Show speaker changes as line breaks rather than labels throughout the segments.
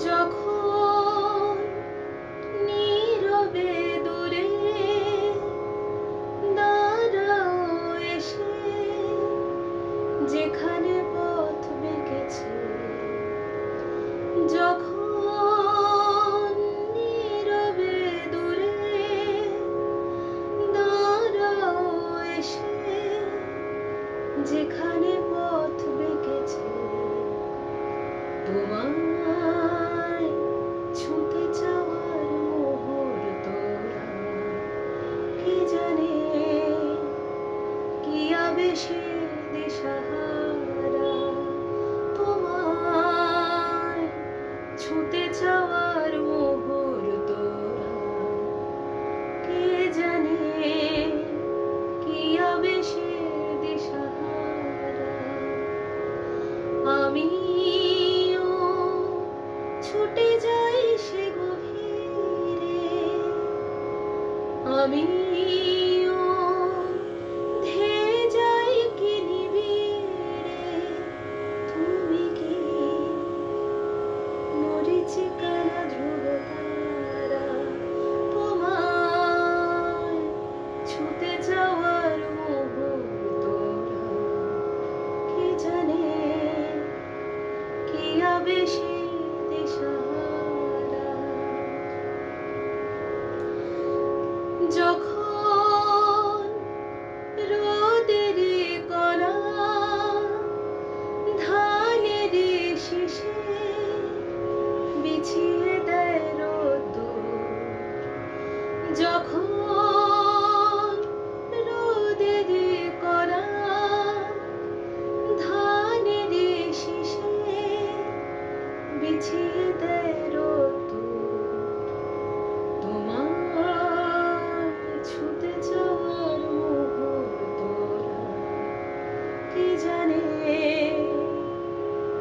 যখন নীরবে দূরে দাঁড়াও এসে, যেখানে পথ বেঁকেছে, যখন নীরবে দূরে দাঁড়াও এসে, যেখানে পথ বেঁকেছে, তোমায় ছুঁতে চাওয়ার মুহূর্তটা কে জানে কি আবেশে দিশাহারা। তোমায় ছুঁতে চাওয়ার মুহূর্তটা কে জানে কি আবেশে দিশাহারা। আমিও ছুটে যাই সে গভীরে, আমিও ধেয়ে যাই কি নিবিড়ে। তুমি কি মরীচিকানা ধ্রুব তারা, তোমায় ছুঁতে যাওয়ার মুহূর্তটা কে জানে কি আবেশে দিশাহারা। যখন রোদের কণা ধানের শীষে বিছিয়ে দেয় রোদ্দুর, যখন রোদের কণা ধানের শীষে বিছিয়ে দেয় রোদ্দুর, তোমার ছুঁতে যাওয়ার মুহূর্তটা কে জানে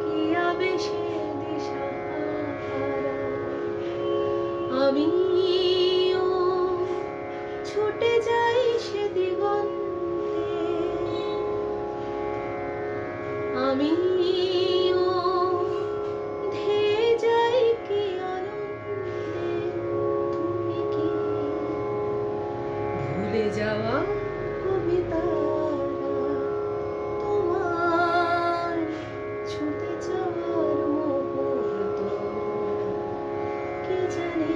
কি আবেশে দিশাহারা। আমিও ছুটে যাই সে দিগন্তে, আমিও ধেয়ে যাই কি আনন্দে। তুমি কি ভুলে যাওয়া কবিতারা, তোমার ছুঁতে যাওয়ার মুহূর্তটা কে জানে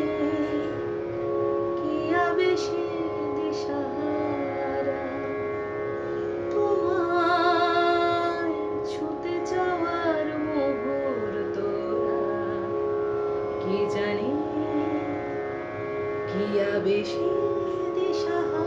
কি আবেশে দিশাহারা। তোমার ছুঁতে যাওয়ার মুহূর্তটা কে জানে কি আবেশে দিশাহারা।